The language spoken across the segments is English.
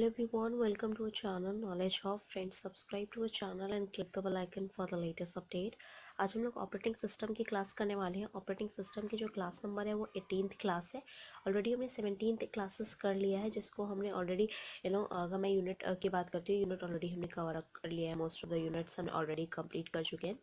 Hello everyone, welcome to our channel Knowledge Hub. Friends, subscribe to our channel and click the bell icon for the latest update. आज हम लोग operating system की class करने वाले हैं। Operating system की जो क्लास नंबर है वो 18th क्लास है। ऑलरेडी हमने 17th क्लासेस कर लिया है, जिसको हमने ऑलरेडी अगर मैं यूनिट की बात करती हूँ, यूनिट ऑलरेडी हमने कवर अप कर लिया है। मोस्ट ऑफ द यूनिट्स हमने ऑलरेडी कंप्लीट कर चुके हैं।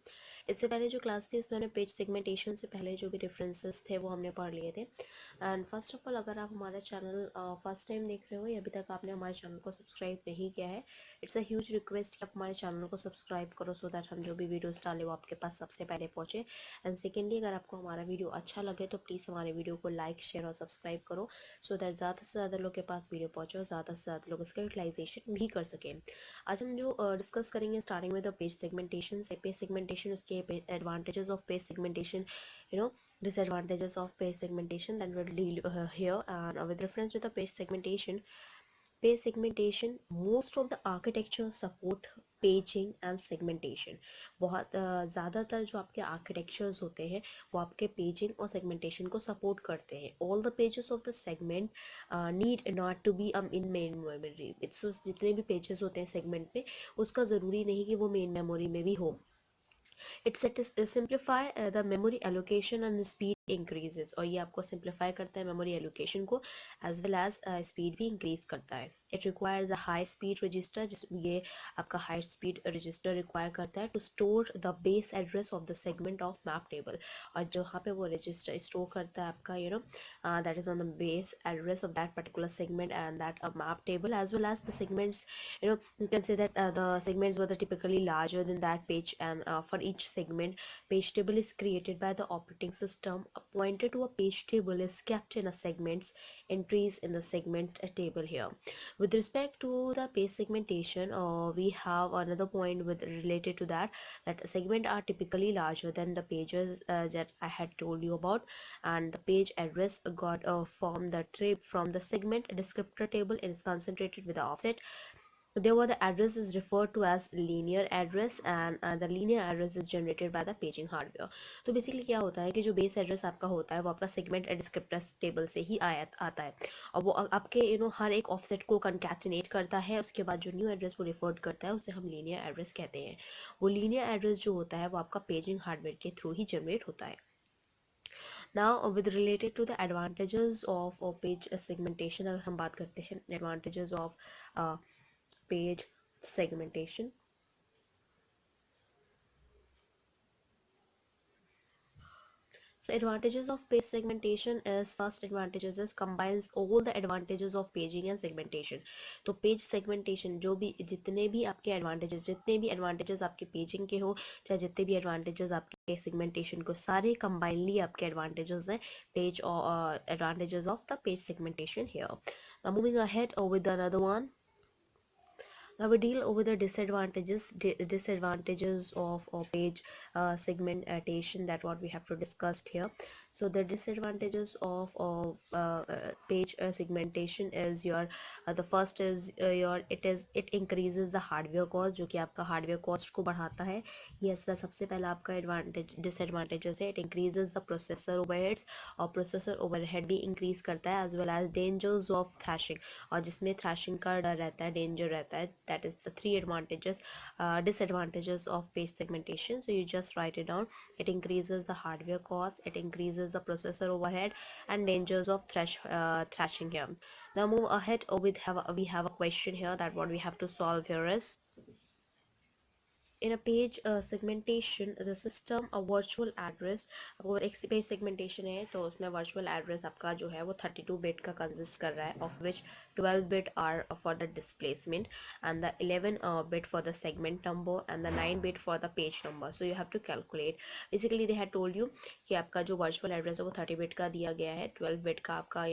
इससे पहले जो क्लास थी उसमें हमने पेज सेगमेंटेशन से पहले जो भी डिफरेंसेस थे वो हमने पढ़ लिए थे। एंड फर्स्ट ऑफ ऑल, अगर आप हमारा चैनल फर्स्ट टाइम देख रहे हो या अभी तक आपने हमारे चैनल को सब्सक्राइब नहीं किया है, इट्स अ ह्यूज रिक्वेस्ट कि आप हमारे चैनल को सब्सक्राइब करो सो दैट हम जो भी वीडियोस डालें वो आपके पास सबसे पहले पहुंचे। एंड सेकेंडली, अगर आपको हमारा वीडियो अच्छा लगे तो प्लीज़ हमारे वीडियो को लाइक, शेयर और सब्सक्राइब करो सो दैट ज़्यादा से ज़्यादा लोग के पास वीडियो पहुँचे और ज़्यादा से ज़्यादा लोग इसका यूटिलाइजेशन भी कर सकें। आज हम जो डिस्कस करेंगे starting with the page segmentation से। पेज सेगमेंटेशन, उसके advantages of page segmentation, disadvantages of page segmentation, then we'll deal here. And with reference to the page segmentation, most of the architecture support paging and segmentation. बहुत ज़्यादातर जो आपके architectures होते हैं वो आपके पेजिंग और सेगमेंटेशन को सपोर्ट करते हैं। All the pages of the segment need not to be in main memory. It's जितने भी पेजेस होते हैं सेगमेंट में, उसका ज़रूरी नहीं कि वो मेन मेमोरी में भी हो। It simplify the memory allocation and the speed increases। और ये आपको simplify करता है memory allocation को, as well as speed भी increase करता है। It requires a high speed register, जिस ये आपका high speed register require करता है to store the base address of the segment of map table। और जहाँ पे वो register store करता है आपका that is on the base address of that particular segment and that map table, as well as the segments, you can say that the segments were typically larger than that page, and for each segment, page table is created by the operating system. A pointer to a page table is kept in a segment's entries in the segment table here. With respect to the page segmentation, we have another point with related to that segment are typically larger than the pages that I had told you about, and the page address got from the trip from the segment descriptor table is concentrated with the offset. Therefore, the address is referred to as linear address, and the linear address is generated by the paging hardware. तो basically क्या होता है कि जो base address आपका होता है वो आपका सेगमेंट डिस्क्रिप्टर टेबल से ही आता है, और वो आपके हर एक ऑफसेट को कंकैटिनेट करता है। उसके बाद जो न्यू एड्रेस वो रिफर्ड करता है उसे हम लीनियर एड्रेस कहते हैं। वो लीनियर एड्रेस जो होता है वो आपका पेजिंग हार्डवेयर के थ्रू ही जनरेट होता है। Now with related to the advantages of page segmentation, अगर हम बात करते हैं advantages of page segmentation. So advantages of page segmentation is, first advantages is combines all the advantages of paging and segmentation. तो page segmentation जो भी जितने भी advantages आपके paging के हो, चाहे जितने भी advantages आपके segmentation को, सारे combinedly आपके advantages हैं page और advantages of the page segmentation here. Now moving ahead with another one. Now we deal with the disadvantages of page segmentation, that what we have to discuss here. So the disadvantages of page segmentation is the first is it increases the hardware cost, जो कि आपका hardware cost को बढ़ाता है। ये इसका सबसे पहला आपका disadvantages है। It increases the processor overheads, और processor overhead भी increase करता है, as well as dangers of thrashing, और जिसमें thrashing का डर रहता है, danger रहता है। That is the three disadvantages of page segmentation. So you just write it down. It increases the hardware cost, it increases the processor overhead, and dangers of thrashing here. Now move ahead. We have a question here that what we have to solve here is, in a page segmentation the system a virtual address, अगर एक page segmentation है तो उसमें virtual address आपका जो है वो 32 bit का consist कर रहा है, of which 12 bit are for the displacement, and the 11 bit for the segment number, and the 9 bit for the page number. So you have to calculate. Basically they had told you कि आपका जो virtual address है वो 30 bit का दिया गया है, 12 bit का आपका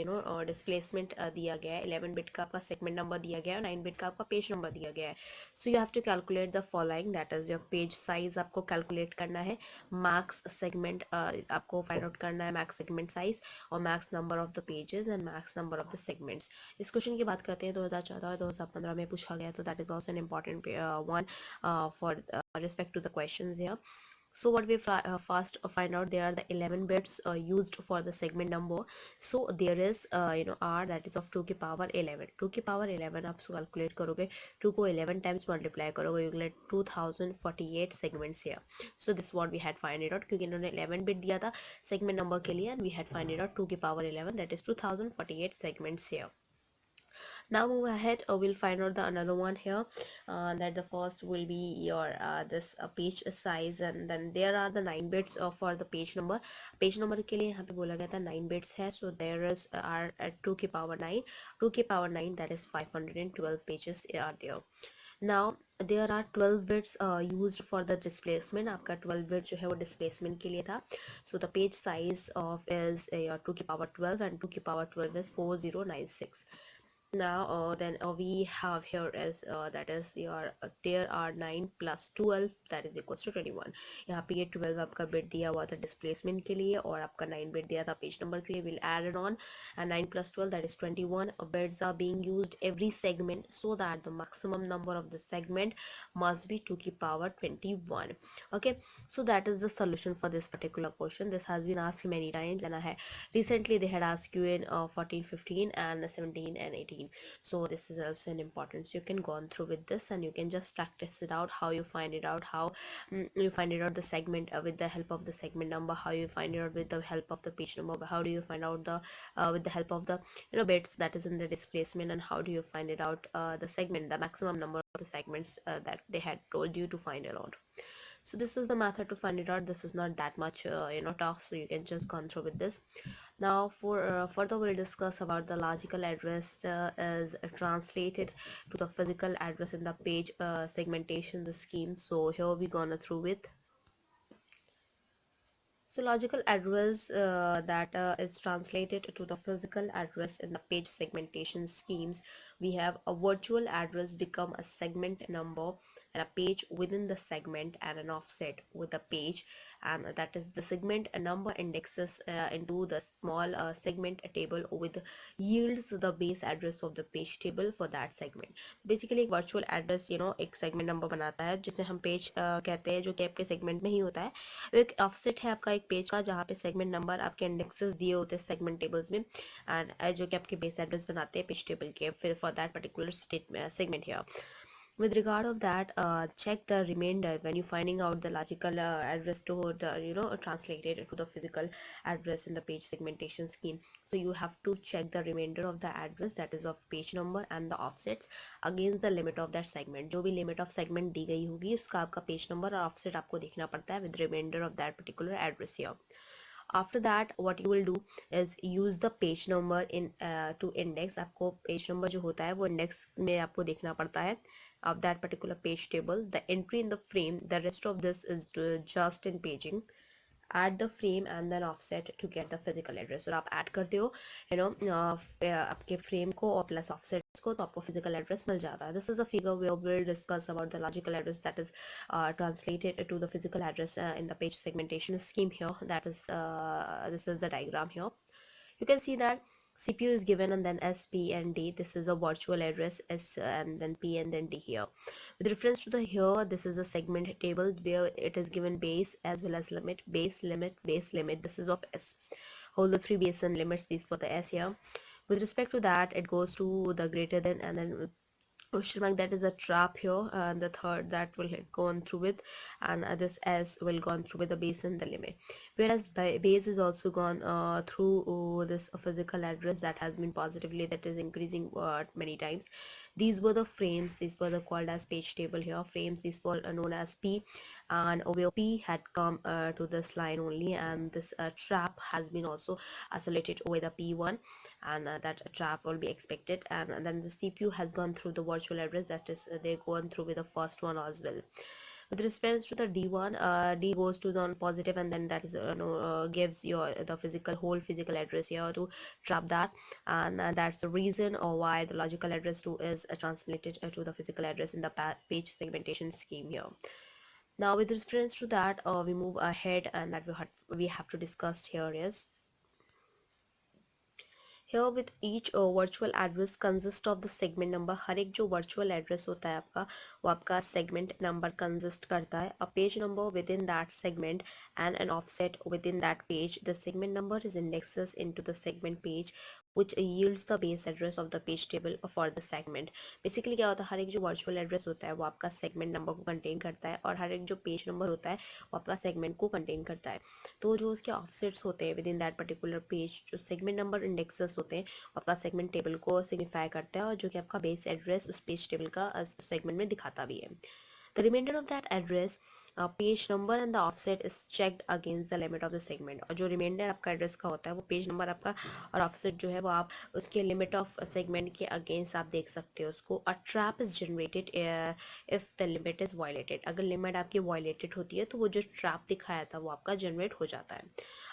displacement दिया गया है, 11 bit का आपका segment number दिया गया है, 9 bit का आपका page number दिया गया है. So you have to calculate the following, that is your page size आपको calculate करना है, max segment आपको find out करना है, max segment size, और max number of the pages and max number of the segments. इस question की बात करते हैं 2014 और 2015 में पूछा गया, तो that is also an important one for respect to the questions here. So what we first find out, there are the 11 bits used for the segment number. So there is r, that is of 2 की power 11. 2 की power 11 आप calculate करोगे, 2 को 11 times multiply करोगे, you get 2048 segments here. So this is what we had find it out, क्योंकि इन्होंने 11 bit दिया था segment number के लिए, and we had find it out 2 की power 11, that is 2048 segments here. Now move ahead, we'll find out the another one here, that the first will be your this page size, and then there are the 9 bits for the page number. Page number के लिए यहाँ पे बोला गया था 9 bits है, so there is are at 2 की power 9, 2 की power 9, that is 512 pages are there. Now there are 12 bits used for the displacement. आपका 12 bit जो है वो displacement के लिए था. So the page size of is your 2 की power 12, and 2 की power 12 is 4096. Now then we have here as that is your there are 9 plus 12, that is equals to 21. यहाँ पे ये 12 आपका bit दिया हुआ था displacement के लिए, और आपका 9 bit दिया था page number के लिए. We'll add it on, and 9 plus 12, that is 21 bits are being used every segment, so that the maximum number of the segment must be 2 की power 21. Okay, so that is the solution for this particular question. This has been asked many times, and recently they had asked you in 14, 15 and 17 and 18. So this is also an important, so you can go on through with this, and you can just practice it out, how you find it out, how you find it out the segment with the help of the segment number, how you find it out with the help of the page number, how do you find out the with the help of the bits that is in the displacement, and how do you find it out the segment, the maximum number of the segments that they had told you to find it out. So this is the method to find it out. This is not that much tough, so you can just go through with this. Now for further we'll discuss about the logical address is translated to the physical address in the page segmentation the scheme. So here we gonna through with. So logical address that is translated to the physical address in the page segmentation schemes. We have a virtual address become a segment number, and a page within the segment, and an offset with the page, and that is the segment number indexes into the small segment table with yields the base address of the page table for that segment. Basically एक virtual address एक segment number बनाता है, जिसे हम page कहते हैं, जो कि आपके segment में ही होता है. एक ऑफसेट है आपका एक पेज का, जहाँ पे सेगमेंट नंबर आपके इंडेक्सेस दिए होते हैं सेगमेंट टेबल्स में, एंड जो कि आपके बेस एड्रेस बनाते हैं पेज टेबल के फिर for that particular segment here. With regard of that, check the remainder when you finding out the logical address to the translated to the physical address in the page segmentation scheme. So you have to check the remainder of the address, that is of page number and the offsets, against the limit of that segment. जो भी limit of segment दी गई होगी उसका आपका page number और offset आपको देखना पड़ता है with remainder of that particular address here. After that what you will do is use the page number in to index. आपको page number जो होता है वो index में आपको देखना पड़ता है of that particular page table. The entry in the frame, the rest of this is just in paging. Add the frame and then offset to get the physical address. और आप add करते हो आपके frame को और plus offsets को, तो आपको physical address मिल जाता है. This is a figure where we'll discuss about the logical address that is translated to the physical address in the page segmentation scheme here. That is this is the diagram here. You can see that CPU is given, and then S, P, and D. This is a virtual address, S and then P and then D here. With reference to the here, this is a segment table where it is given base as well as limit, base, limit, base, limit. This is of S. Hold the three base and limits, these for the S here. With respect to that, it goes to the greater than, and then question mark, that is a trap here, and the third that will go on through with, and this S will go on through with the base and the limit. Whereas base is also gone through this physical address that has been positively, that is increasing many times. These were the frames, these were the called as page table here. Frames, these were known as P, and over P had come to this line only, and this trap has been also isolated over the P1, and that trap will be expected. And then the CPU has gone through the virtual address, that is they're going through with the first one as well. With respect to the D1, D goes to the positive, and then that is gives your the whole physical address here to trap that, and that's the reason or why the logical address 2 is translated to the physical address in the page segmentation scheme here. Now with reference to that, we move ahead, and that we have to discuss here is Here with each virtual address consist of the segment number. हर एक जो virtual address होता है आपका वो आपका segment number consist करता है. A page number within that segment and an offset within that page. The segment number is indexes into the segment page which yields the base address of the page table for the segment. Basically क्या होता है, हर एक जो virtual address होता है वो आपका segment number को contain करता है और हर एक जो page number होता है वो आपका segment को contain करता है. तो जो उसके ऑफसेट्स होते हैं with in that particular page, जो सेगमेंट नंबर इंडेक्सेस होते हैं आपका सेगमेंट टेबल को सिग्निफाई करता है और जो कि आपका बेस एड्रेस उस पेज टेबल का सेगमेंट में दिखाता भी है. The reminder of that address page number and the offset is checked against the limit of the segment. और जो रिमाइंडर आपका एड्रेस का होता है वो पेज नंबर आपका और ऑफसेट जो है वो आप उसके लिमिट ऑफ सेगमेंट के अगेंस्ट आप देख सकते हो उसको. A trap is generated if the limit is violated. अगर लिमिट आपकी वायलेटेड होती है तो वो जो ट्रैप दिखाया था वो आपका जनरेट हो जाता है.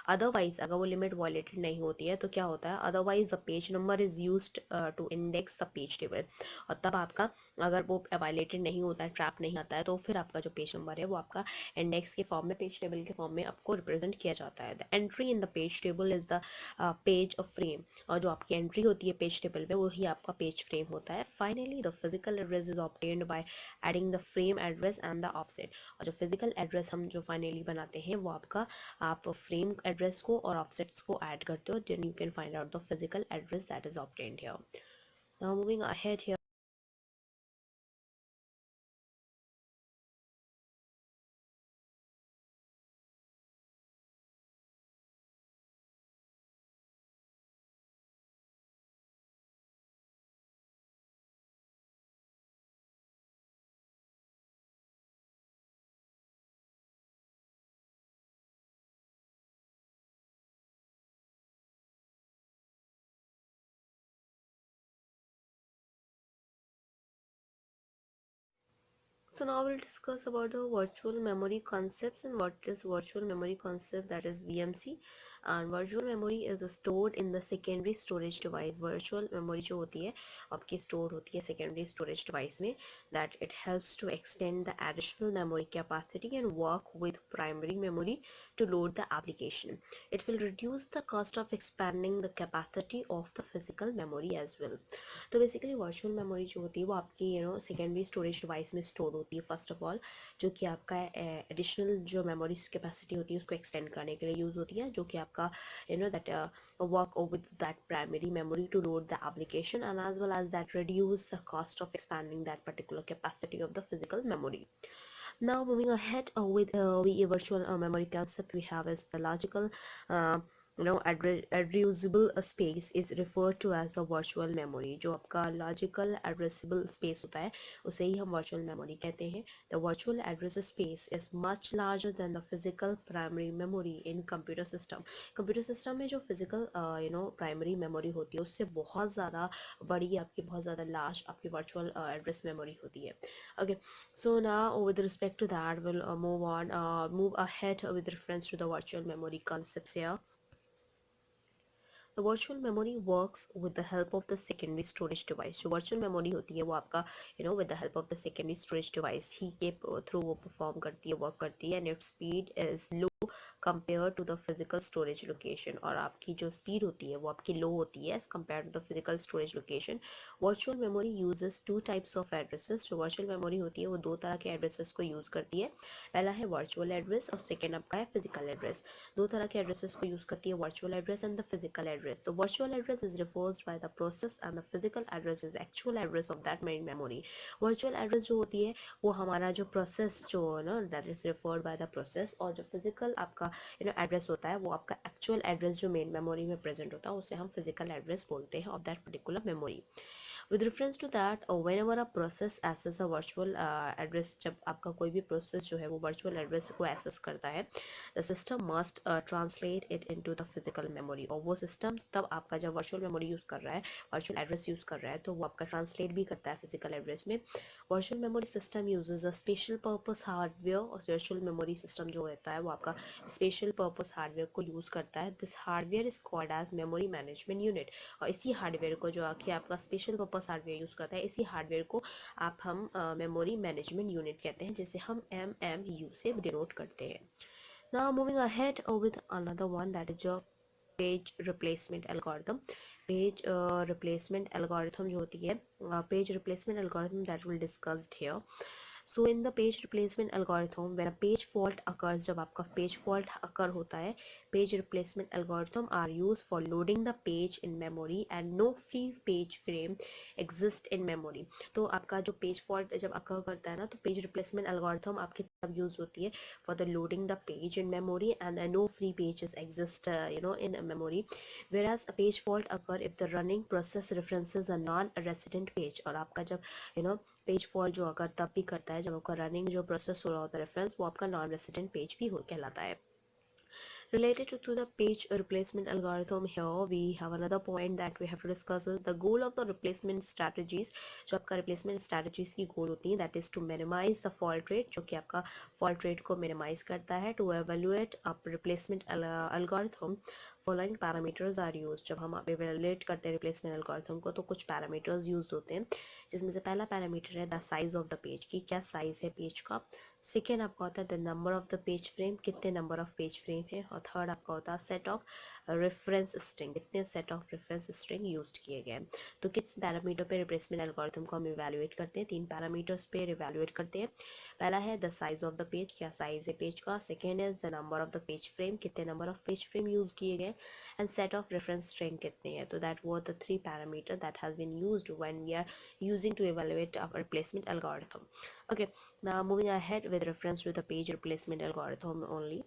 अदरवाइज अगर वो लिमिट वायलेटेड नहीं होती है तो क्या होता है, otherwise the page number is used to index the page table. और तब आपका अगर वो वायलेटेड नहीं होता है, ट्रैप नहीं आता है, तो फिर आपका जो पेज नंबर है वो आपका इंडेक्स के फॉर्म में, पेज टेबल के फॉर्म में आपको रिप्रेजेंट किया जाता है. The entry in the page table is the page frame. और जो आपकी एंट्री होती है पेज टेबल में वही आपका पेज फ्रेम होता है. Finally the physical address is obtained by adding the frame address and the offset. और जो फिजिकल एड्रेस हम जो फाइनली बनाते हैं वो आपका आप फ्रेम एड्रेस को और ऑफसेट्स को ऐड करते हो, then you can find out the physical address that is obtained here. Now moving ahead here. So now we'll discuss about the virtual memory concepts and what is virtual memory concept, that is VMC. And virtual memory is stored in the secondary storage device. Virtual memory जो होती है आपकी store होती है secondary storage device में, that it helps to extend the additional memory capacity and work with primary memory to load the application. It will reduce the cost of expanding the capacity of the physical memory as well. तो basically virtual memory जो होती है वो आपकी secondary storage device में store होती है first of all, जो कि आपका एडिशनल जो मेमोरी कैपेसिटी होती है उसको एक्सटेंड करने के लिए यूज़ होती है, जो कि आपका that work with that primary memory to load the application and as well as that reduce the cost of expanding that particular capacity of the physical memory. Now moving ahead with the virtual memory concept we have is the logical uh, addressable space is referred to as the virtual memory. जो आपका logical addressable space होता है उसे ही हम virtual memory कहते हैं. The virtual address space is much larger than the physical primary memory in computer system. Computer system में जो physical primary memory होती है उससे बहुत ज़्यादा बड़ी आपकी, बहुत ज़्यादा large आपकी virtual address memory होती है. Okay, so now with respect to that we'll move ahead with reference to the virtual memory concepts here. The virtual memory works with the help of the secondary storage device. जो virtual memory होती है वो आपका with the help of the secondary storage device ही के through वो perform करती है, work करती है, and its speed is low compared to the physical storage location. और आपकी जो speed होती है वो आपकी low होती है as compared to the physical storage location. Virtual memory uses two types of addresses. जो virtual memory होती है वो दो तरह के addresses को use करती है. पहला है virtual address और second आपका है physical address. दो तरह के addresses को use करती है, virtual address and the physical address. The virtual address is referred by the process and the physical address is actual address of that main memory. Virtual address जो होती है वो हमारा जो process जो है ना, that is referred by the process, और जो physical आपका address होता है वो आपका actual address जो main memory में present होता है उसे हम physical address बोलते हैं of that particular memory. With reference to that, whenever a process access a virtual address, जब आपका कोई भी process जो है वो virtual address को access करता है, the system must translate it into the physical memory. और वो system तब आपका जब virtual memory use कर रहा है, virtual address use कर रहा है, तो वो आपका translate भी करता है physical address में. Virtual memory system uses a special purpose hardware, और virtual memory system जो रहता है वो आपका special purpose hardware को use करता है. This hardware is called as memory management unit. और इसी हार्डवेयर को जो आके आपका स्पेशल पर्पस हार्डवेयर यूज़ करता है, इसी हार्डवेयर को हम मेमोरी मैनेजमेंट यूनिट कहते हैं, जिसे हम MMU से डिनोट करते हैं. Now moving ahead with another one, that is your page replacement algorithm. Page replacement algorithm जो होती है, page replacement algorithm that will discussed here. So in the page replacement algorithm when a page fault occurs, जब आपका page fault occur होता है, page replacement algorithm are use for loading the page in memory and no free page frame exist in memory. तो आपका जो page fault जब अकर करता है ना, तो पेज रिप्लेसमेंट एल्गोरिथम आपकी तब यूज होती है for the loading the page in memory, and no free pages exist in memory, whereas a page fault occur if the running process references a non-resident page. और आपका जब page fault जो अगर तब भी करता है जब आपका रनिंग जो प्रोसेस हो रहा होता है रेफरेंस, वो आपका नॉन रेसिडेंट पेज भी हो कहलाता है. Related to the page replacement algorithm, here we have another point that we have to discuss is the goal of the replacement strategies. जो आपका replacement strategies की goal होती है, that is to minimize the fault rate, जो कि आपका fault rate को minimize करता है. To evaluate a replacement algorithm, following parameters are used. जब हम evaluate करते हैं replacement algorithm को, तो कुछ parameters use होते हैं, जिसमें से पहला parameter है the size of the page, की क्या size है page का. सेकेंड आपका होता है the number of the page frame, कितने नंबर ऑफ पेज फ्रेम है. और थर्ड आपका होता है सेट ऑफ रेफरेंस स्ट्रिंग, कितने set of reference string use किए गए. तो किस पैरामीटर पे रिप्लेसमेंट एल्गोरिथम को हम इवैल्यूएट करते हैं, तीन पैरामीटर्स पे इवैल्यूएट करते हैं. पहला है the size of the page, क्या साइज है पेज का. Second is the number of the page frame, कितने number of page frame use किए गए. And set of reference string कितने हैं. तो that were the three parameter that has been used when we are using to evaluate our replacement algorithm. Okay, now moving ahead with reference to the page replacement algorithm only.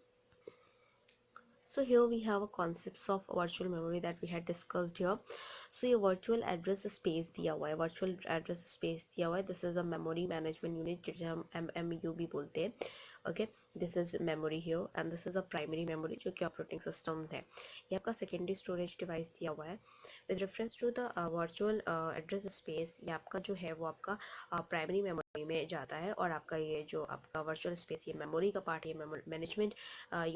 So here we have a concepts of virtual memory that we had discussed here. So your virtual address space दिया हुआ है, virtual address space दिया हुआ है. This is a memory management unit जिसे हम MMU भी बोलते हैं. Okay, this is memory here and this is a primary memory जो कि operating system है. ये आपका secondary storage device दिया हुआ है. With reference to the virtual address space, ये आपका जो है वो आपका primary memory में जाता है, और आपका ये जो आपका virtual space ये memory का part है, management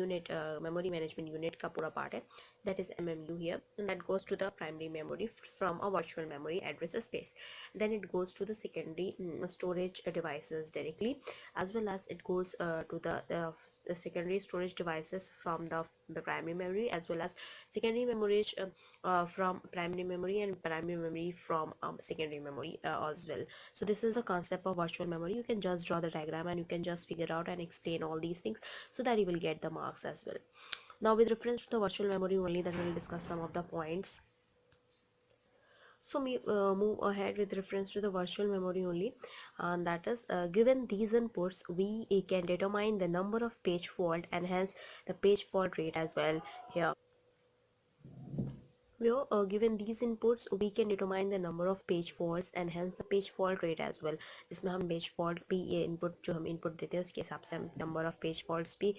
unit, memory management unit का पूरा part है, that is MMU here, and that goes to the primary memory from a virtual memory address space. Then it goes to the secondary storage devices directly, as well as it goes to the secondary storage devices from the primary memory, as well as secondary memory from primary memory, and primary memory from secondary memory as well. So this is the concept of virtual memory. You can just draw the diagram and you can just figure out and explain all these things so that you will get the marks as well. Now with reference to the virtual memory only, that we will discuss some of the points. So we move ahead with reference to the virtual memory only, and that is given these inputs we can determine the number of page fault and hence the page fault rate as well. Here where given these inputs we can determine the number of page faults and hence the page fault rate as well, जिसमें हम page fault भी ये input जो हम input देते हैं उसके हिसाब से हम number of page faults भी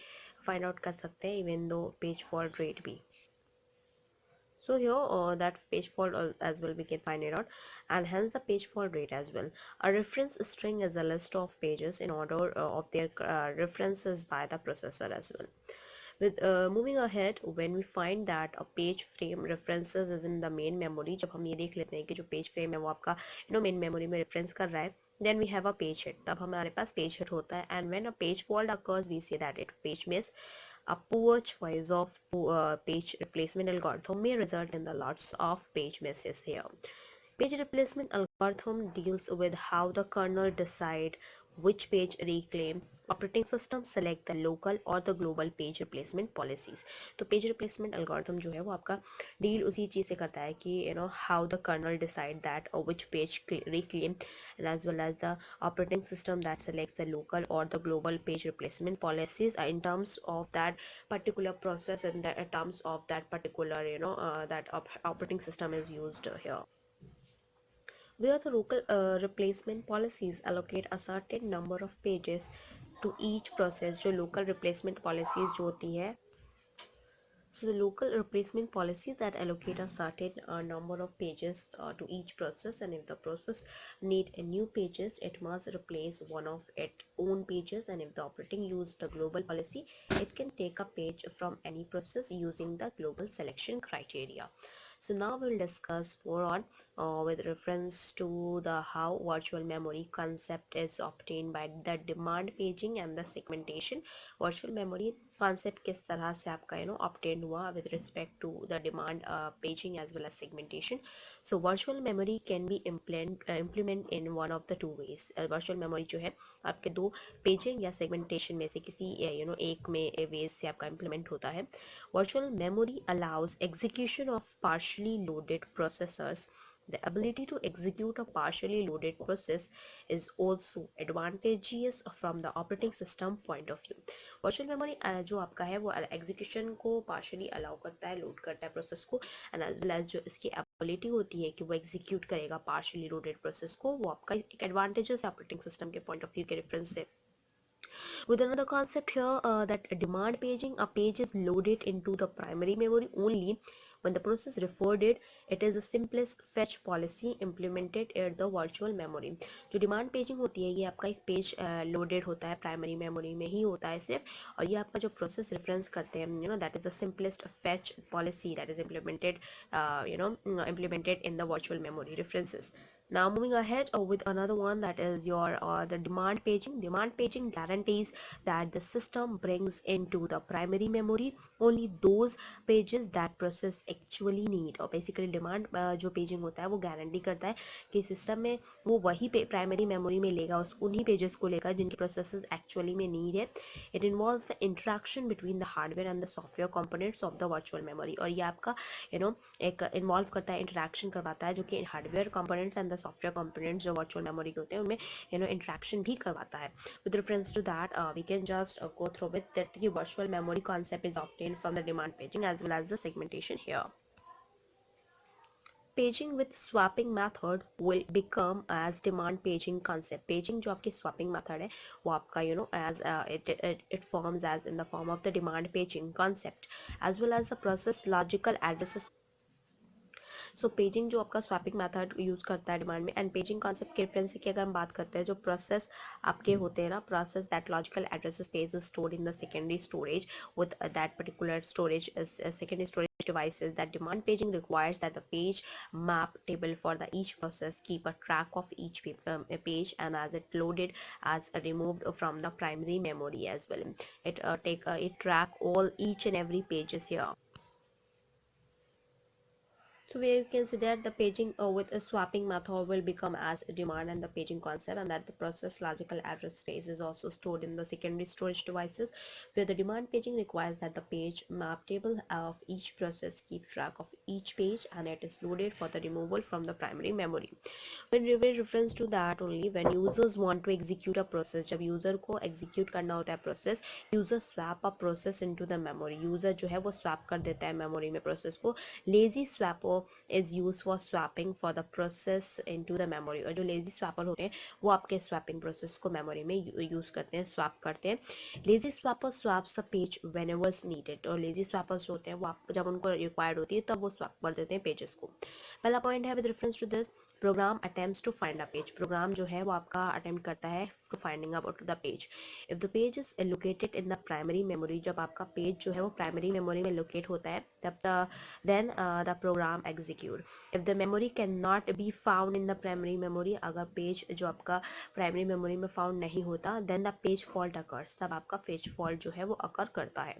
find out कर सकते हैं, even though page fault rate भी. So here that page fault as well we can find it out, and hence the page fault rate as well. A reference string is a list of pages in order of their references by the processor as well. With moving ahead, when we find that a page frame references is in the main memory, जब हम ये देख लेते हैं कि जो page frame है वो आपका main memory में reference कर रहा है, then we have a page hit. तब हमारे पास page hit होता है, and when a page fault occurs we say that it page miss. A poor choice of page replacement algorithm may result in the lots of page misses here. Page replacement algorithm deals with how the kernel decide which page reclaim. Operating system select the local or the global page replacement policies. तो page replacement algorithm जो है वो आपका deal उसी चीज़ से करता है कि how the kernel decide that or which page reclaim, and as well as the operating system that selects the local or the global page replacement policies in terms of that particular process, and in terms of that particular that operating system is used here. Where the local replacement policies allocate a certain number of pages to each process. जो local replacement policies जो होती है, so the local replacement policies that allocate a certain number of pages to each process, and if the process need a new pages it must replace one of its own pages, and if the operating use the global policy it can take a page from any process using the global selection criteria. So now we will discuss more on with reference to the how virtual memory concept is obtained by the demand paging and the segmentation. Virtual memory concept किस तरह से आपका obtained हुआ with respect to the demand paging as well as segmentation. So virtual memory can be implement in one of the two ways. Virtual memory जो है आपके दो paging या सेगमेंटेशन में से किसी एक में वेज से आपका इम्प्लीमेंट होता है. Virtual memory allows execution of partially loaded processors. The ability to execute a partially loaded process is also advantageous from the operating system point of view. Virtual memory जो आपका है वो execution को partially allow करता है, load करता है process को, and as well as जो इसकी ability होती है कि वो execute करेगा partially loaded process को, वो आपका एक advantageous operating system के point of view के reference से. With another concept here, that demand paging, a page is loaded into the primary memory only when the process referred it is the simplest fetch policy implemented at the virtual memory. जो demand paging होती है ये आपका एक page loaded होता है primary memory में ही होता है सिर्फ, और ये आपका जो प्रोसेस रेफरेंस करते हैं that is the simplest fetch policy that is implemented implemented in the virtual memory references. Now moving ahead with another one, that is your the demand paging. Demand paging guarantees that the system brings into the primary memory only those pages that process actually need. और basically demand जो paging होता है वो guarantee करता है कि system में वो वही primary memory में लेगा उन्हीं pages को लेगा जिनके processes actually में need है. It involves the interaction between the hardware and the software components of the virtual memory. और ये आपका एक involve करता है, interaction करवाता है जो कि hardware components and the software components जो virtual memory के होते हैं उनमें interaction भी करवाता है. With reference to that, we can just go through with that the virtual memory concept is obtained from the demand paging as well as the segmentation here. Paging with swapping method will become as demand paging concept. Paging जो आपकी swapping method है वो आपका as it forms as in the form of the demand paging concept as well as the process logical addresses. So paging जो आपका swapping method use करता है demand में, एंड पेजिंग कॉन्सेप्ट के रेफरेंस से की अगर हम बात करते हैं जो प्रोसेस आपके होते हैं ना, process that logical address space is stored in the secondary storage with that particular storage secondary storage devices. That demand paging requires that the page map table for the each process keep a track of each page and as it loaded as removed from the primary memory as well. It track all each and every pages here. So where you can see that the paging with a swapping method will become as a demand and the paging concept, and that the process logical address space is also stored in the secondary storage devices, where the demand paging requires that the page map table of each process keep track of each page and it is loaded for the removal from the primary memory. When reference to that only, when users want to execute a process, जब user को execute करना होता है process, user swap a process into the memory. User जो है वो swap कर देता है memory में process को. Lazy swapper is used for swapping for the process into the memory. और जो lazy swapper होते हैं वो आपके swapping process को memory में use करते हैं, swap करते हैं. Lazy swapper swaps the page whenever needed. और lazy swappers जो होते हैं वो आप जब उनको required होती है तब वो swap कर देते हैं pages को. पहला point है with reference to this, program attempts to find a page. Program जो है वो आपका अटेम्प्ट करता है to finding about the page. If the page is located in the primary memory, जब आपका पेज जो है वो प्राइमरी मेमोरी में लोकेट होता है तब then the program execute. If the memory can not be found in the primary memory, अगर पेज जो आपका प्राइमरी मेमोरी में फाउंड नहीं होता then the page fault occurs, तब आपका पेज फॉल्ट जो है वो अकर करता है.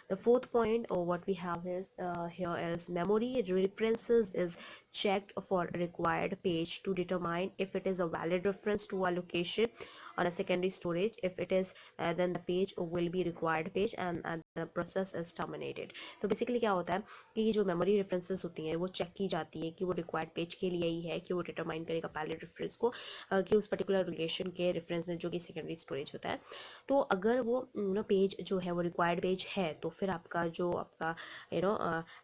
The fourth point or what we have is here is memory references is checked for required page to determine if it is a valid reference to a location on a secondary storage. If it is, then the page will be required page and the process is terminated. तो basically क्या होता है कि ये जो memory references होती हैं वो check की जाती है कि वो required page के लिए ही है, कि वो determine करेगा valid reference को कि उस particular location के reference में जो कि secondary storage होता है. तो अगर वो पेज जो है वो required page है तो फिर आपका जो आपका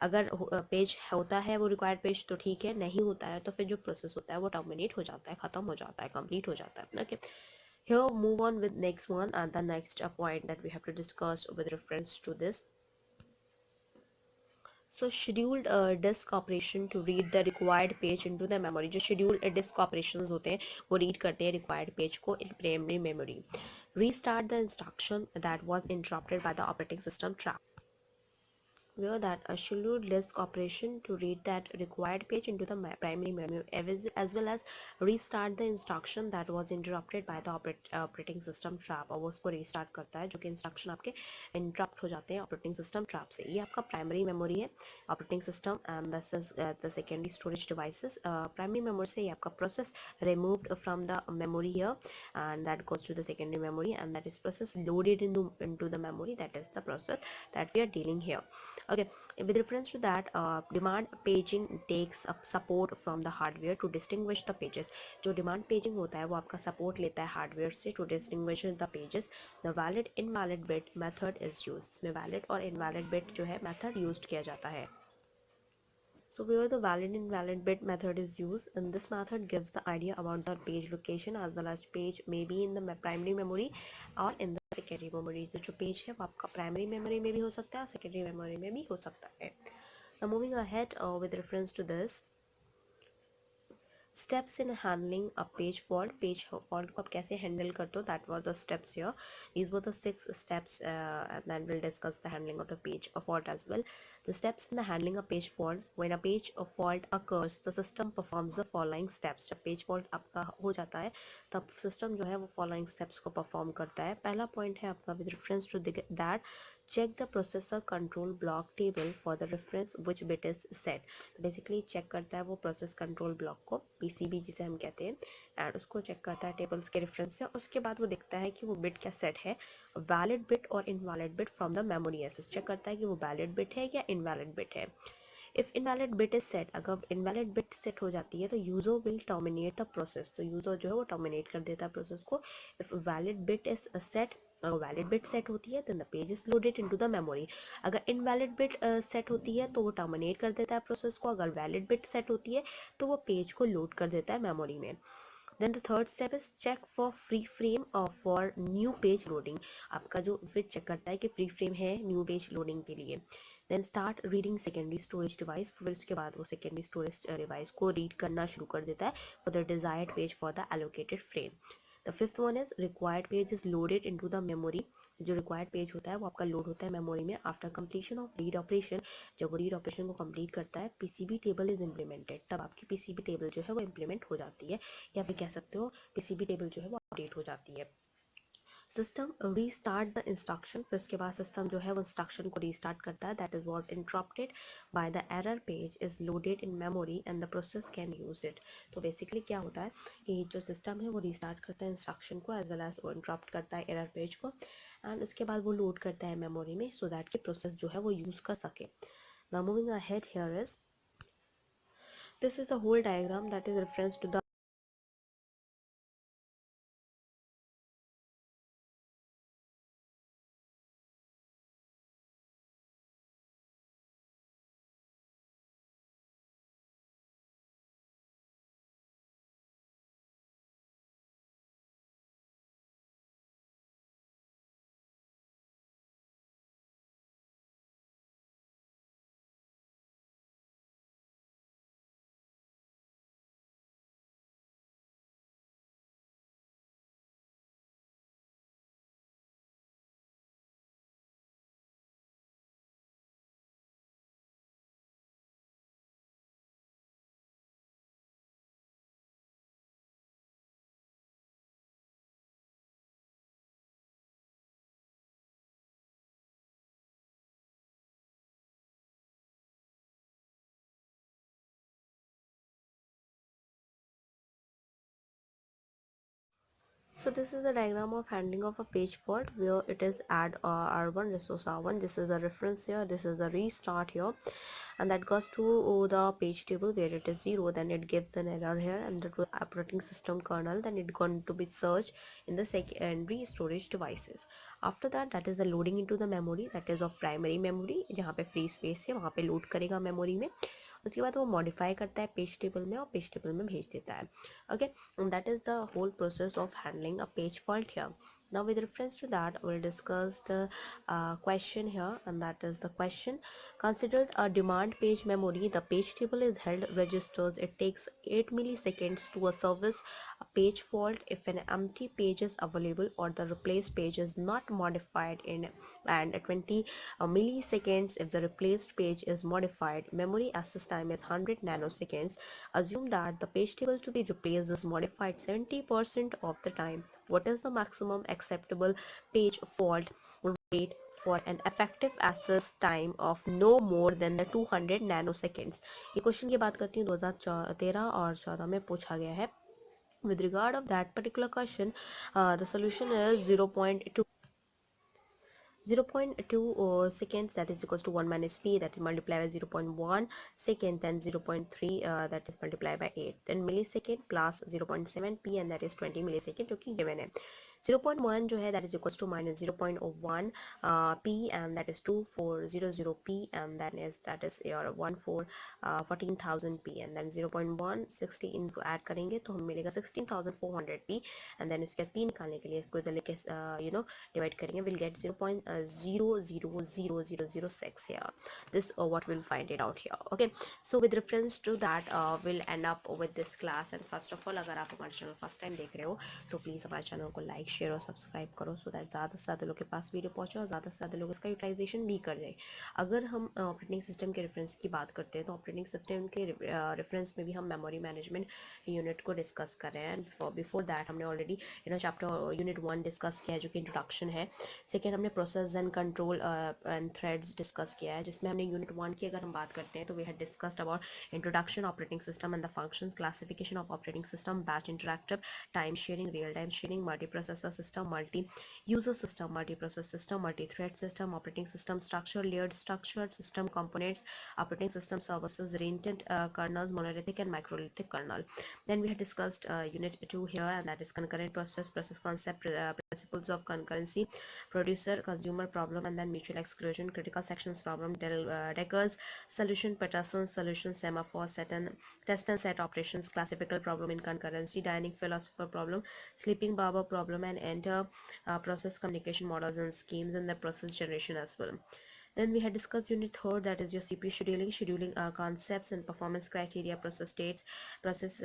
अगर पेज होता है वो required page तो ठीक है, नहीं होता है तो फिर जो प्रोसेस होता है वो टर्मिनेट हो जाता है, खत्म हो जाता है, कंप्लीट हो जाता है. Okay, here move on with next one, and the next point that we have to discuss with reference to this. So scheduled disk operation to read the required page into the memory. जो scheduled disk operations होते हैं वो read करते हैं required page को in primary memory. Restart the instruction that was interrupted by the operating system trap. where that a scheduled disk operation to read that required page into the primary memory, as well as restart the instruction that was interrupted by the operating system trap, और वो उसको restart करता है, जो कि instruction आपके interrupt हो जाते हैं operating system trap से. ये आपका primary memory है operating system, and this is the secondary storage devices. Primary memory से ये आपका process removed from the memory here, and that goes to the secondary memory, and that is process loaded into the memory. That is the process that we are dealing here. Okay, with reference to that, demand paging takes up support from the hardware to distinguish the pages. जो demand paging होता है वो आपका support लेता है hardware से to distinguish the pages. The valid invalid bit method is used. इसमें valid और invalid bit जो है method used किया जाता है. So where the valid invalid bit method is used, and this method gives the idea about the page location, as well as page may be in the primary memory or in the secondary memory. तो जो page है वो आपका primary memory में भी हो सकता है, secondary memory में भी हो सकता है. Now moving ahead with reference to this, steps in handling a page fault को आप कैसे handle करते हो, that were the steps here. These were the 6 steps, and then we'll discuss the handling of the page fault as well. The steps in the handling a page fault. When a page fault occurs, the system performs the following steps. जब page fault आपका हो जाता है तब system जो है वो following steps को perform करता है. पहला point है आपका with reference to that, check the processor control block table for the reference which bit is set. तो बेसिकली चेक करता है वो प्रोसेस कंट्रोल ब्लॉक को, पीसीबी जिसे हम कहते हैं, एंड उसको चेक करता है टेबल्स के रेफरेंस से. उसके बाद वो देखता है कि वो बिट क्या सेट है, वैलिड बिट और invalid bit from the memory access. Check करता है कि वो वैलिड बिट है या इनवैलिड बिट है. If invalid bit is set, अगर इनवैलिड बिट सेट हो जाती है तो user will terminate the process. तो यूजर जो है वो टर्मिनेट कर देता है प्रोसेस को. If valid bit is set, अगर वैलिड बिट सेट होती है then the page is loaded into the memory. अगर इनवैलिड बिट सेट होती है तो वो टर्मिनेट कर देता है प्रोसेस को. अगर वैलिड बिट सेट होती है तो वो पेज को लोड कर देता है मेमोरी में. Then the third step is check for free frame और फॉर न्यू पेज लोडिंग. आपका जो फिर चेक करता है कि फ्री फ्रेम है न्यू पेज लोडिंग के लिए. Then start reading secondary storage device. फिर उसके बाद वो सेकेंडरी स्टोरेज डिवाइस को रीड करना शुरू कर देता है for the desired page for the allocated frame. The fifth one is required page is loaded into the memory. जो रिक्वायर्ड पेज होता है वो आपका लोड होता है मेमोरी में after completion of read operation. जब वो रीड ऑपरेशन को कंप्लीट करता है पीसीबी टेबल इज इम्प्लीमेंटेड. तब आपकी पीसीबी टेबल जो है वो इम्प्लीमेंट हो जाती है, या फिर कह सकते हो पीसीबी टेबल जो है वो अपडेट हो जाती है. System restart the instruction. फिर उसके बाद सिस्टम जो है वो इंस्ट्रक्शन को रीस्टार्ट करता है. That is was interrupted by the error page is loaded in memory and the process can use it. तो बेसिकली क्या होता है कि जो सिस्टम है वो रीस्टार्ट करता है इंस्ट्रक्शन को, एज वेल एज वो इंटरप्ट करता है एरर पेज को, एंड उसके बाद वो लोड करता है मेमोरी में सो दैट कि प्रोसेस जो है वो यूज़ कर सके. Now moving ahead here is, this is the whole diagram that is reference to the So this is a diagram of handling of a page fault where it is add R1 resource R1. This is a reference here, this is a restart here, and that goes to the page table where it is 0. Then it gives an error here, and that was operating system kernel. Then it going to be searched in the secondary storage devices. After that, that is the loading into the memory, that is of primary memory. जहाँ पे free space है वहाँ पे load करेगा memory में. उसके बाद वो मॉडिफाई करता है पेज टेबल में और पेज टेबल में भेज देता है. Okay, that is the whole process of handling a page fault here. Now with reference to that, we'll discuss the question here, and that is the question. Considered a demand page memory, the page table is held registers. It takes 8 milliseconds to a service a page fault if an empty page is available or the replaced page is not modified in, and 20 milliseconds if the replaced page is modified. Memory access time is 100 nanoseconds. Assume that the page table to be replaced is modified 70% of the time. What is the maximum acceptable page fault rate for an effective access time of no more than the 200 nanoseconds? ये question की बात करती हूँ 2013 और 14 में पूछा गया है. With regard of that particular question, the solution is 0.2 seconds, that is equals to 1 minus p, that is multiplied by 0.1 second, then 0.3 that is multiplied by 8, then millisecond plus 0.7 p, and that is 20 millisecond जो कि given है. 0.1 जो है that is equals to minus 0.01 p, and that is 2400 p, and then that is your 14,000 p, and then 0.1 60 इनको add करेंगे तो हमें मिलेगा 16,400 p, and then इसके p निकालने के लिए इसको इधर लेके divide करेंगे, we'll get 0.00006 here. This what we'll find it out here. Okay, so with reference to that we'll end up with this class. And first of all, अगर आप हमारे चैनल फर्स्ट टाइम देख रहे हो तो प्लीज़ हमारे channel को like share और सब्सक्राइब करो, सो दैट ज़्यादा से ज़्यादा लोग के पास वीडियो पहुँचे और ज़्यादा से ज़्यादा लोग इसका यूटिलाइजेशन भी कर जाए. अगर हम ऑपरेटिंग सिस्टम के रेफरेंस की बात करते हैं तो ऑपरेटिंग सिस्टम के रेफरेंस में भी हम मेमोरी मैनेजमेंट यूनिट को डिस्कस कर रहे हैं. बिफोर दैट हमने ऑलरेडी चैप्टर यूनिट 1 डिस्कस किया है जो कि इंट्रोडक्शन है. सेकेंड हमने process and control and threads discuss किया है, जिसमें हमने यूनिट 1 की अगर हम बात करते हैं तो we had discussed about introduction, operating system and the functions, classification of operating system, batch interactive, time sharing, real time sharing, multi processor system, multi user system, multi process system, multi thread system, operating system structure, layered structured system components, operating system services, rented kernels, monolithic and microlithic kernel. Then we had discussed unit 2 here, and that is concurrent process, process concept, principles of concurrency, producer consumer problem, and then mutual exclusion, critical sections problem, Decker's solution, Peterson's solution, semaphore, test and set operations, classical problem in concurrency, dynamic philosopher problem, sleeping barber problem, and enter process communication models and schemes, and the process generation as well. Then we had discussed unit 3, that is your CPU scheduling concepts and performance criteria, process states, process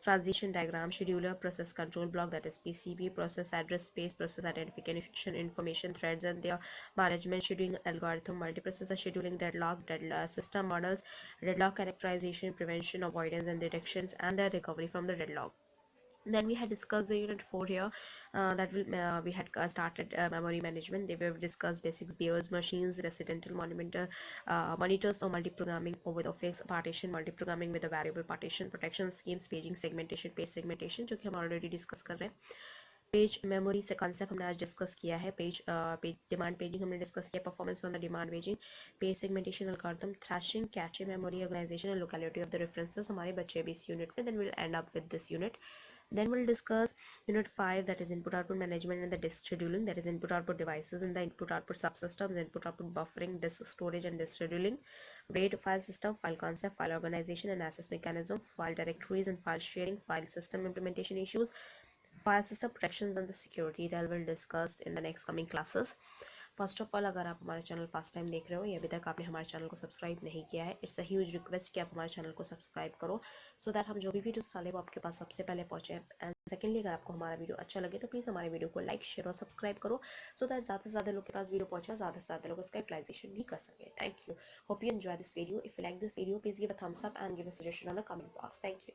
transition diagram, scheduler, process control block, that is PCB, process address space, process identification information threads and their management, scheduling algorithm, multiprocessor scheduling, deadlock, system models, deadlock characterization, prevention, avoidance and detections, and the recovery from the deadlock. Then we had discussed the unit 4 here, we had started memory management. They were discussed basics, BIOS machines, residential monitors or multi-programming with a fixed partition, multi-programming with a variable partition, protection schemes, paging segmentation, page segmentation, जो कि हम already discuss कर रहे हैं. Page memory से concept हमने आज discuss किया है. पेज डिमांड पेजिंग हमने डिस्कस किया, performance on the demand paging, page segmentation algorithm, thrashing, cache memory organisation and locality of the references. हमारे बच्चे भी इस यूनिट में. Then will end up with this unit. Then we'll discuss unit 5, that is input output management and the disk scheduling, that is input output devices and the input output subsystems, input output buffering, disk storage and disk scheduling, RAID file system, file concept, file organization and access mechanism, file directories and file sharing, file system implementation issues, file system protections and the security that will discuss in the next coming classes. First of all, अगर आप हमारे channel first time देख रहे हो या अभी तक आपने हमारे चैनल को सब्सक्राइब नहीं किया है, इट्स अ ह्यूज रिक्वेस्ट कि आप हमारे चैनल को सब्सक्राइब करो, सो दैट हम जो भी वीडियोस डालें वो आपके पास सबसे पहले पहुंचे. एंड सेकेंडली, अगर आपको हमारा वीडियो अच्छा लगे तो प्लीज़ हमारे वीडियो को लाइक शेयर और सब्सक्राइब करो, सो दैट ज़्यादा से ज़्यादा लोग के पास वीडियो पहुंचे और ज़्यादा से ज़्यादा लोग इसका यूटिलाइजेशन भी कर सके. Thank you. Hope you enjoy this video. If you like this video, please give a thumbs up and give a suggestion on the comment box. Thank you.